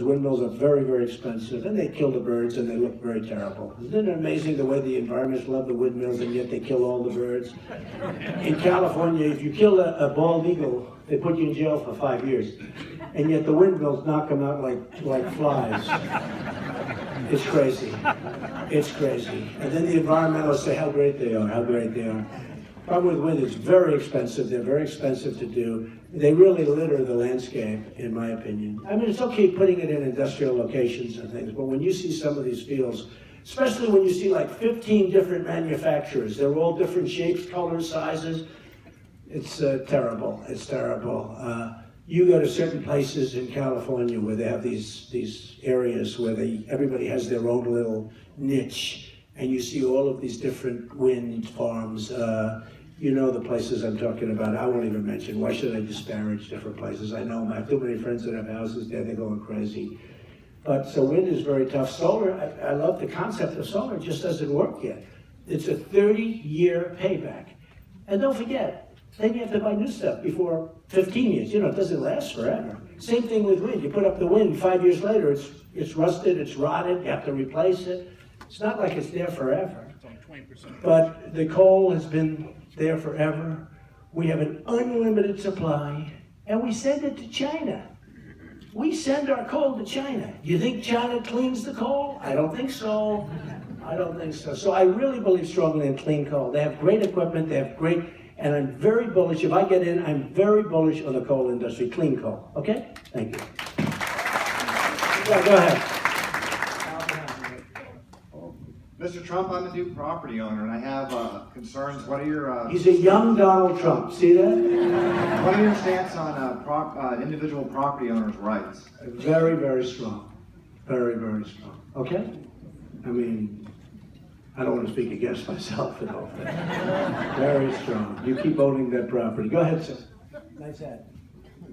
windmills are very, very expensive, and they kill the birds, and they look very terrible. Isn't it amazing the way the environmentalists love the windmills, and yet they kill all the birds? In California, if you kill a bald eagle, they put you in jail for 5 years, and yet the windmills knock them out like flies. It's crazy. It's crazy. And then the environmentalists say how great they are, how great they are. Problem with wind, it's very expensive. They're very expensive to do. They really litter the landscape, in my opinion. I mean, it's okay putting it in industrial locations and things, but when you see some of these fields, especially when you see like 15 different manufacturers, they're all different shapes, colors, sizes, it's terrible. It's terrible. You go to certain places in California where they have these areas where everybody has their own little niche, and you see all of these different wind farms. You know the places I'm talking about. I won't even mention. Why should I disparage different places? I know them. I have too many friends that have houses there. They're going crazy. But so wind is very tough. Solar, I love the concept of solar. It just doesn't work yet. It's a 30-year payback. And don't forget, then you have to buy new stuff before 15 years. You know, it doesn't last forever. Same thing with wind. You put up the wind, 5 years later, it's rusted, it's rotted, you have to replace it. It's not like it's there forever. It's only 20%. But the coal has been there forever. We have an unlimited supply, and we send it to China. We send our coal to China. You think China cleans the coal? I don't think so. I don't think so. So I really believe strongly in clean coal. They have great equipment, they have great, and I'm very bullish. If I get in, I'm very bullish on the coal industry, clean coal. Okay? Thank you. Yeah, go ahead. Mr. Trump, I'm a new property owner, and I have concerns. What are your He's a young Donald Trump. See that? what are your stance on individual property owners' rights? Very, very strong. Very, very strong. Okay? I mean, I don't want to speak against myself at all. Very strong. You keep owning that property. Go ahead, sir. Nice hat.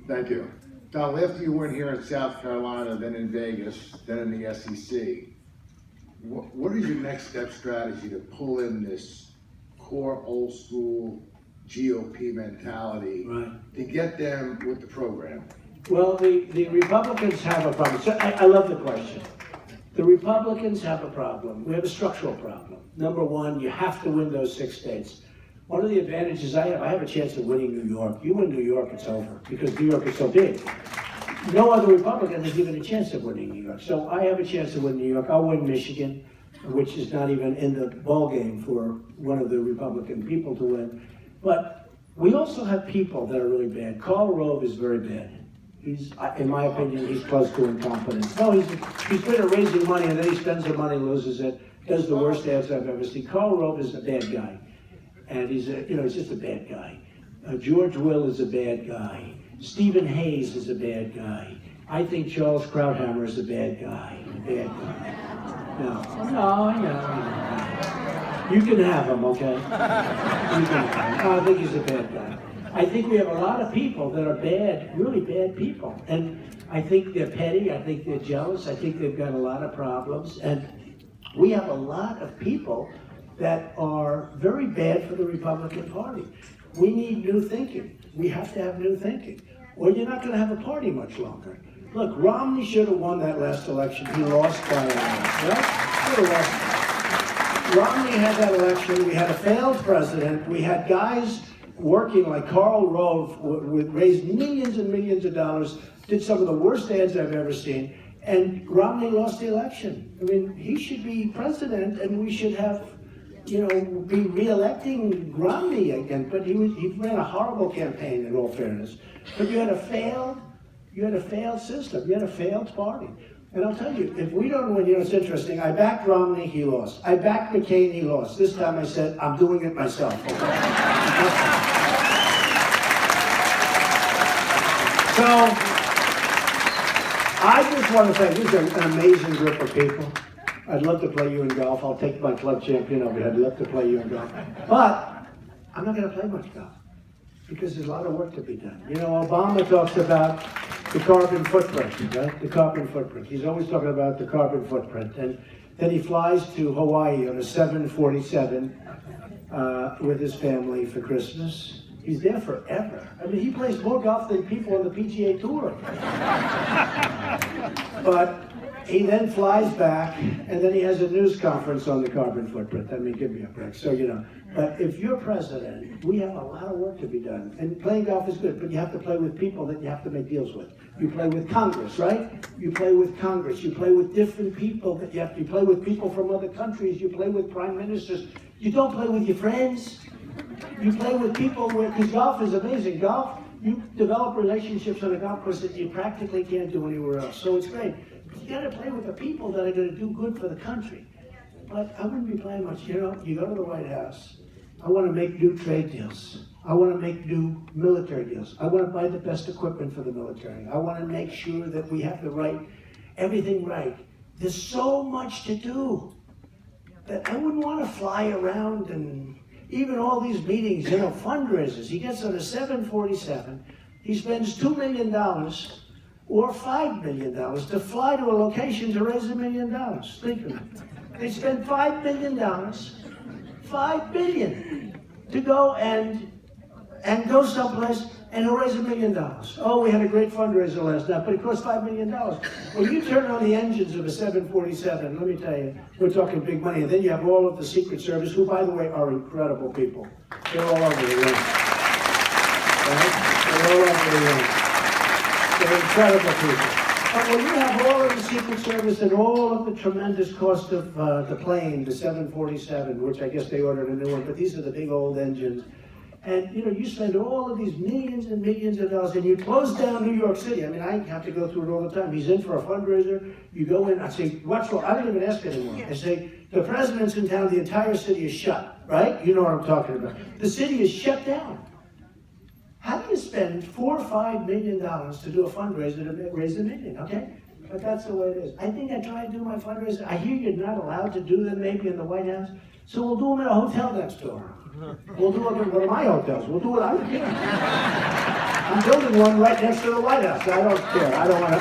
Thank you. Donald, after you went here in South Carolina, then in Vegas, then in the SEC, what is your next step strategy to pull in this core old school GOP mentality to get them with the program? Well, the Republicans have a problem. So I love the question. The Republicans have a problem. We have a structural problem. Number one, you have to win those 6 states. One of the advantages I have a chance of winning New York. You win New York, it's over, because New York is so big. No other Republican has even a chance of winning New York. So I have a chance of winning New York. I'll win Michigan, which is not even in the ball game for one of the Republican people to win. But we also have people that are really bad. Karl Rove is very bad. He's, in my opinion, he's close to incompetence. No, he's good at raising money, and then he spends the money, loses it, does the worst ads I've ever seen. Karl Rove is a bad guy, and he's just a bad guy. George Will is a bad guy. Stephen Hayes is a bad guy. I think Charles Krauthammer is a bad guy. No. You can have him, okay? You can have him. I think he's a bad guy. I think we have a lot of people that are bad, really bad people. And I think they're petty, I think they're jealous, I think they've got a lot of problems. And we have a lot of people that are very bad for the Republican Party. We need new thinking. We have to have new thinking, or you're not going to have a party much longer. Look, Romney should have won that last election. He lost by a lot, right? Should have lost. Romney had that election. We had a failed president. We had guys working like Karl Rove, raised millions and millions of dollars, did some of the worst ads I've ever seen, and Romney lost the election. I mean, he should be president, and we should have, be re-electing Romney again. But he ran a horrible campaign, in all fairness. But you had a failed system. You had a failed party. And I'll tell you, if we don't win, it's interesting. I backed Romney, he lost. I backed McCain, he lost. This time I said, I'm doing it myself. So, I just want to say, this is an amazing group of people. I'd love to play you in golf. I'll take my club champion over here. I'd love to play you in golf. But I'm not going to play much golf because there's a lot of work to be done. Obama talks about the carbon footprint, right? The carbon footprint. He's always talking about the carbon footprint. And then he flies to Hawaii on a 747 with his family for Christmas. He's there forever. I mean, he plays more golf than people on the PGA Tour. But he then flies back, and then he has a news conference on the carbon footprint. I mean, give me a break. So, but if you're president, we have a lot of work to be done. And playing golf is good, but you have to play with people that you have to make deals with. You play with Congress, right? You play with Congress. You play with different people that you play with people from other countries. You play with prime ministers. You don't play with your friends. You play with people because golf is amazing. Golf, you develop relationships on a golf course that you practically can't do anywhere else. So it's great. You got to play with the people that are going to do good for the country. But I wouldn't be playing much. You go to the White House. I want to make new trade deals. I want to make new military deals. I want to buy the best equipment for the military. I want to make sure that we have everything right. There's so much to do that I wouldn't want to fly around and even all these meetings, fundraisers. He gets on a 747. He spends $2 million or $5 million to fly to a location to raise $1 million. Think of it. They spend $5 million, $5 billion, to go and go someplace and he'll raise $1 million. Oh, we had a great fundraiser last night, but it cost $5 million. When you turn on the engines of a 747, let me tell you, we're talking big money. And then you have all of the Secret Service, who, by the way, are incredible people. They're all over the room. Right? They're all over the room. They're incredible people. But when you have all of the Secret Service and all of the tremendous cost of the plane, the 747, which I guess they ordered a new one, but these are the big old engines. And you spend all of these millions and millions of dollars, and you close down New York City. I mean, I have to go through it all the time. He's in for a fundraiser. You go in. I say, "What's wrong?" I don't even ask anymore. I say, "The president's in town. The entire city is shut." Right? You know what I'm talking about. The city is shut down. How do you spend $4 or $5 million to do a fundraiser to raise $1 million? Okay, but that's the way it is. I think I try to do my fundraiser. I hear you're not allowed to do them maybe in the White House, so we'll do them at a hotel next door. We'll do it in one of my hotels. We'll do it. I don't care. I'm building one right next to the White House. I don't care. I don't want to.